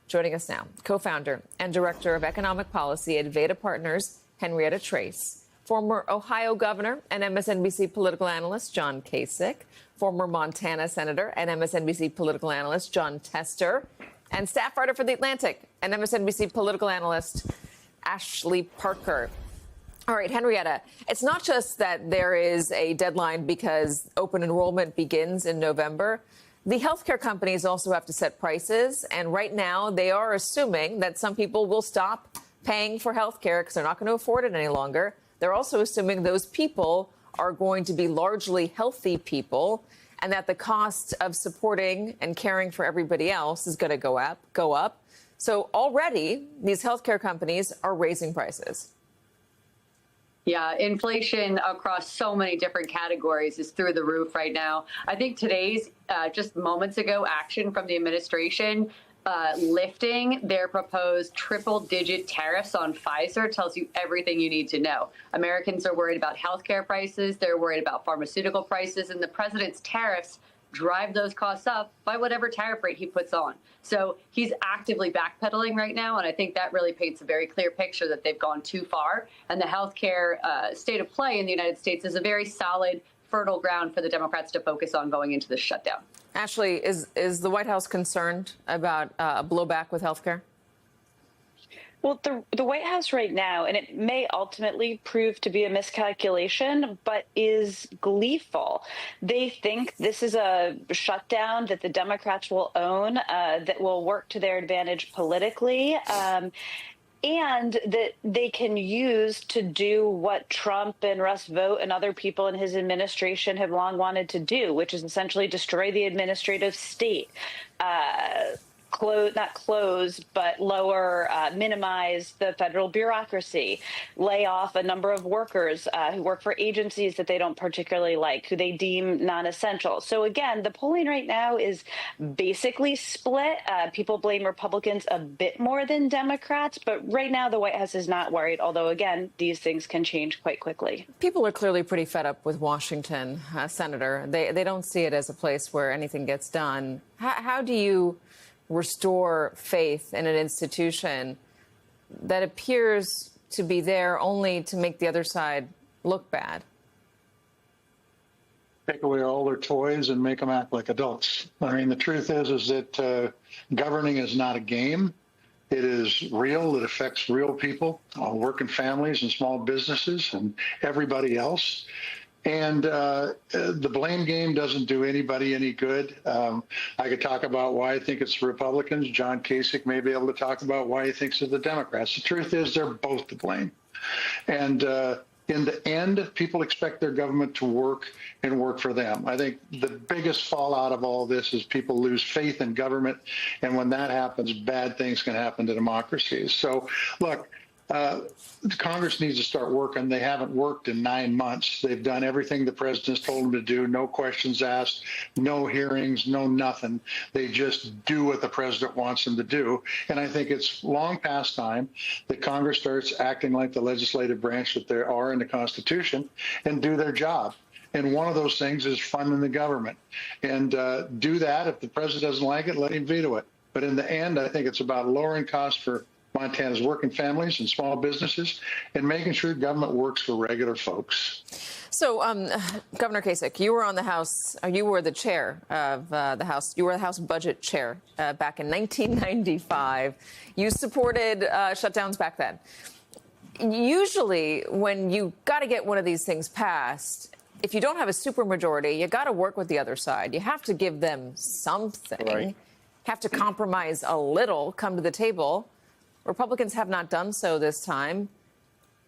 Joining us now, co-founder and director of economic policy at Veda Partners, Henrietta Trace, former Ohio governor and MSNBC political analyst John Kasich, former Montana senator and MSNBC political analyst Jon Tester, and staff writer for The Atlantic and MSNBC political analyst Ashley Parker. All right, Henrietta, it's not just that there is a deadline because open enrollment begins in November. The healthcare companies also have to set prices, and right now they are assuming that some people will stop paying for healthcare because they're not going to afford it any longer. They're also assuming those people are going to be largely healthy people and that the cost of supporting and caring for everybody else is going to go up. So already these healthcare companies are raising prices. Yeah, inflation across so many different categories is through the roof right now. I think today's, just moments ago, action from the administration lifting their proposed triple-digit tariffs on Pfizer tells you everything you need to know. Americans are worried about healthcare prices. They're worried about pharmaceutical prices. And the president's tariffs drive those costs up by whatever tariff rate he puts on. So he's actively backpedaling right now, and I think that really paints a very clear picture that they've gone too far. And the healthcare state of play in the United States is a very solid, fertile ground for the Democrats to focus on going into this shutdown. Ashley, is the White House concerned about a blowback with healthcare? Well, the White House right now, and it may ultimately prove to be a miscalculation, but is gleeful. They think this is a shutdown that the Democrats will own, that will work to their advantage politically, and that they can use to do what Trump and Russ Vought and other people in his administration have long wanted to do, which is essentially destroy the administrative state. Not close, but lower, minimize the federal bureaucracy, lay off a number of workers who work for agencies that they don't particularly like, who they deem non-essential. So again, the polling right now is basically split. People blame Republicans a bit more than Democrats, but right now the White House is not worried, although again, these things can change quite quickly. People are clearly pretty fed up with Washington, Senator. They don't see it as a place where anything gets done. How do you restore faith in an institution that appears to be there only to make the other side look bad? Take away all their toys and make them act like adults. I mean, the truth is that governing is not a game. It is real. It affects real people, working families and small businesses and everybody else. And the blame game doesn't do anybody any good. I could talk about why I think it's the Republicans. John Kasich may be able to talk about why he thinks it's the Democrats. The truth is they're both to blame. And in the end, people expect their government to work and work for them. I think the biggest fallout of all this is people lose faith in government. And when that happens, bad things can happen to democracies. So, look, Congress needs to start working. They haven't worked in 9 months. They've done everything the president's told them to do. No questions asked, no hearings, no nothing. They just do what the president wants them to do. And I think it's long past time that Congress starts acting like the legislative branch that they are in the Constitution and do their job. And one of those things is funding the government. And do that. If the president doesn't like it, let him veto it. But in the end, I think it's about lowering costs for Montana's working families and small businesses and making sure government works for regular folks. So, Governor Kasich, you were on the House, you were the chair of the House, you were the House budget chair back in 1995. You supported shutdowns back then. Usually, when you got to get one of these things passed, if you don't have a supermajority, you got to work with the other side. You have to give them something. Right. Have to compromise a little, come to the table. Republicans have not done so this time.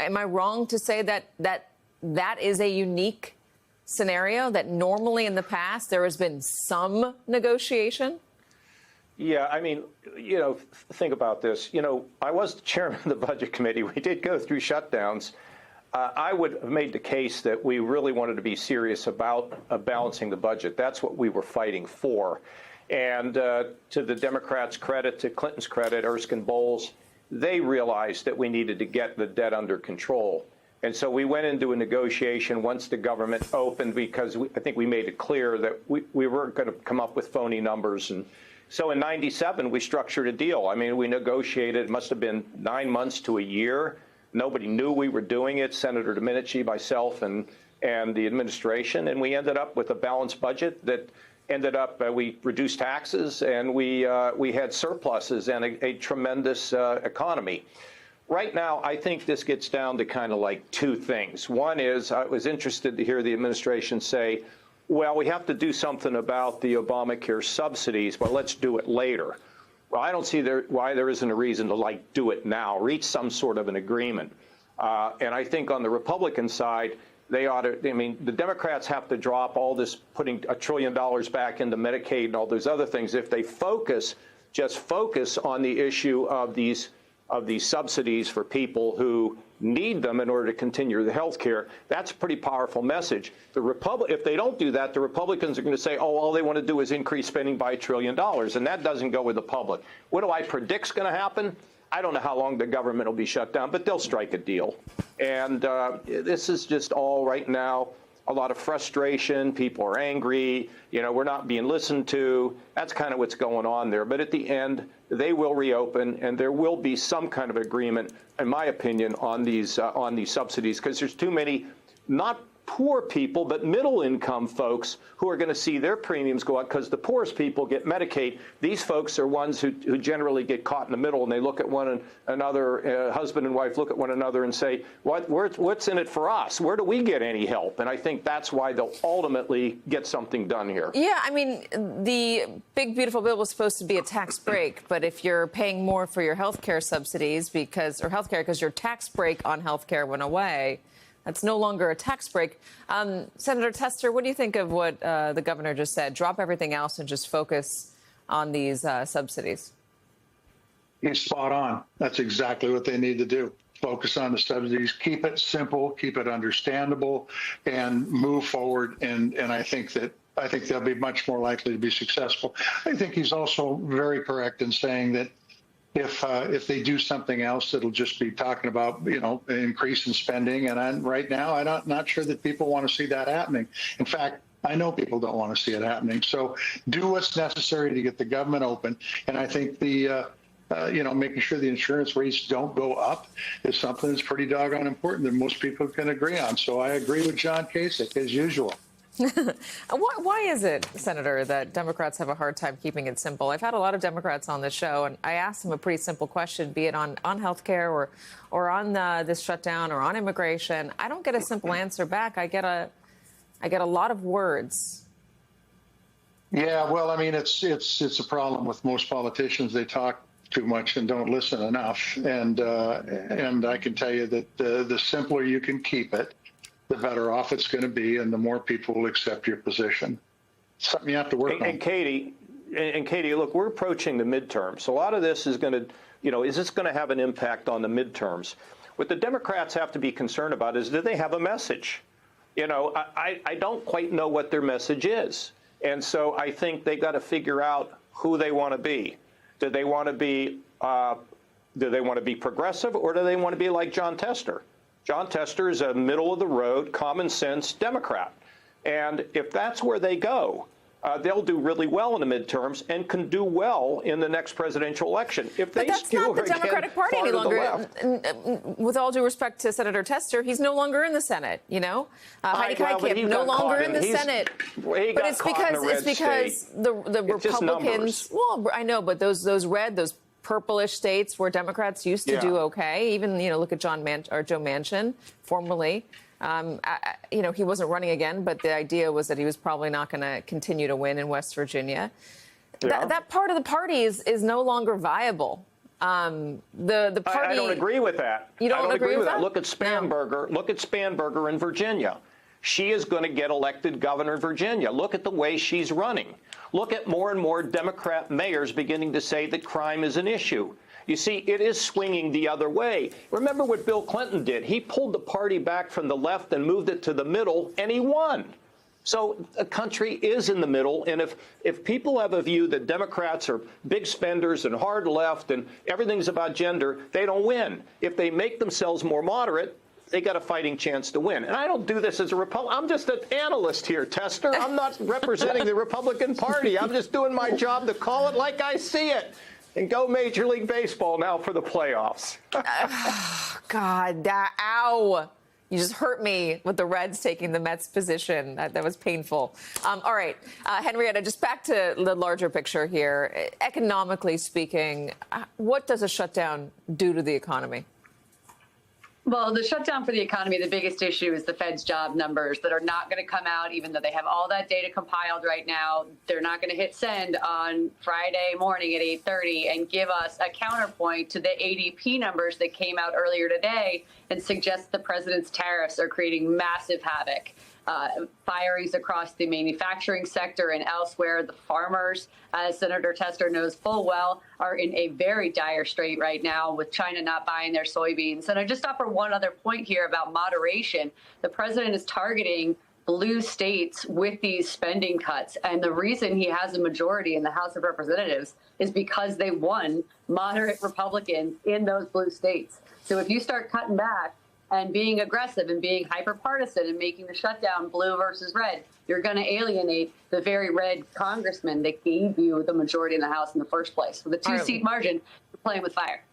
Am I wrong to say that that is a unique scenario, that normally in the past there has been some negotiation? Yeah, I mean, think about this. I was the chairman of the Budget Committee. We did go through shutdowns. I would have made the case that we really wanted to be serious about balancing the budget. That's what we were fighting for. And to the Democrats' credit, to Clinton's credit, Erskine Bowles, they realized that we needed to get the debt under control. And so we went into a negotiation once the government opened because I think we made it clear that we weren't going to come up with phony numbers and So in '97, we structured a deal. I mean, we negotiated. It must have been 9 months to a year. Nobody knew we were doing it. Senator Domenici, myself, and the administration, and we ended up with a balanced budget that ended up, we reduced taxes, and we had surpluses and a tremendous economy. Right now, I think this gets down to kind of like two things. One is, I was interested to hear the administration say, well, we have to do something about the Obamacare subsidies, but let's do it later. Well, I don't see why there isn't a reason to do it now, reach some sort of an agreement. And I think on the Republican side, they ought to, I mean, the Democrats have to drop all this, putting $1 trillion back into Medicaid and all those other things. If they just focus on the issue of these subsidies for people who need them in order to continue the health care, that's a pretty powerful message. If they don't do that, the Republicans are going to say, oh, all they want to do is increase spending by $1 trillion, and that doesn't go with the public. What do I predict is going to happen? I don't know how long the government will be shut down, but they'll strike a deal. And this is just all right now, a lot of frustration. People are angry. You know, we're not being listened to. That's kind of what's going on there. But at the end, they will reopen, and there will be some kind of agreement, in my opinion, on these subsidies, because there's too many, not poor people, but middle-income folks who are going to see their premiums go up because the poorest people get Medicaid. These folks are ones who generally get caught in the middle, and they look at one another, husband and wife look at one another and say, what's in it for us? Where do we get any help? And I think that's why they'll ultimately get something done here. Yeah, I mean, the big, beautiful bill was supposed to be a tax break, but if you're paying more for your health care subsidies because your tax break on health care went away, that's no longer a tax break. Senator Tester, what do you think of what the governor just said? Drop everything else and just focus on these subsidies. He's spot on. That's exactly what they need to do. Focus on the subsidies, keep it simple, keep it understandable, and move forward. And I think they'll be much more likely to be successful. I think he's also very correct in saying that if they do something else, it'll just be talking about, you know, increase in spending. And right now, I'm not sure that people want to see that happening. In fact, I know people don't want to see it happening. So do what's necessary to get the government open. And I think making sure the insurance rates don't go up is something that's pretty doggone important that most people can agree on. So I agree with John Kasich, as usual. Why is it, Senator, that Democrats have a hard time keeping it simple? I've had a lot of Democrats on the show, and I asked them a pretty simple question, be it on health care or on this shutdown or on immigration. I don't get a simple answer back. I get a lot of words. Yeah, well, I mean, it's a problem with most politicians. They talk too much and don't listen enough. And I can tell you that the simpler you can keep it, the better off it's going to be, and the more people will accept your position. Something you have to work on. And Katie, look, we're approaching the midterms. A lot of this is going to, is this going to have an impact on the midterms? What the Democrats have to be concerned about is, do they have a message? I don't quite know what their message is. And so I think they got to figure out who they want to be. Do they want to be progressive, or do they want to be like John Tester? John Tester is a middle-of-the-road, common-sense Democrat. And if that's where they go, they'll do really well in the midterms and can do well in the next presidential election. If they but that's not the Democratic Party any longer. With all due respect to Senator Tester, he's no longer in the Senate, Heidi Heitkamp, no longer in the Senate. But it's because the Republicans, well, I know, but those purplish states where Democrats used to do okay. Even, look at Joe Manchin, formerly. He wasn't running again, but the idea was that he was probably not going to continue to win in West Virginia. Yeah. That part of the party is no longer viable. The party. I don't agree with that. You don't agree with that? Look at Spanberger. No. Look at Spanberger in Virginia. She is going to get elected governor of Virginia. Look at the way she's running. Look at more and more Democrat mayors beginning to say that crime is an issue. You see, it is swinging the other way. Remember what Bill Clinton did. He pulled the party back from the left and moved it to the middle, and he won. So the country is in the middle, and if people have a view that Democrats are big spenders and hard left and everything's about gender, they don't win. If they make themselves more moderate, they got a fighting chance to win. And I don't do this as a Republican. I'm just an analyst here, Tester. I'm not representing the Republican Party. I'm just doing my job to call it like I see it. And go Major League Baseball now for the playoffs. God, ow. You just hurt me with the Reds taking the Mets position. That was painful. All right, Henrietta, just back to the larger picture here. Economically speaking, what does a shutdown do to the economy? Well, the shutdown for the economy, the biggest issue is the Fed's job numbers that are not going to come out, even though they have all that data compiled right now. They're not going to hit send on Friday morning at 8:30 and give us a counterpoint to the ADP numbers that came out earlier today and suggest the president's tariffs are creating massive havoc. Firings across the manufacturing sector and elsewhere. The farmers, as Senator Tester knows full well, are in a very dire strait right now with China not buying their soybeans. And I just offer one other point here about moderation. The president is targeting blue states with these spending cuts. And the reason he has a majority in the House of Representatives is because they won moderate Republicans in those blue states. So if you start cutting back and being aggressive and being hyper-partisan and making the shutdown blue versus red, you're going to alienate the very red congressman that gave you the majority in the House in the first place. With a two-seat margin, you're playing with fire.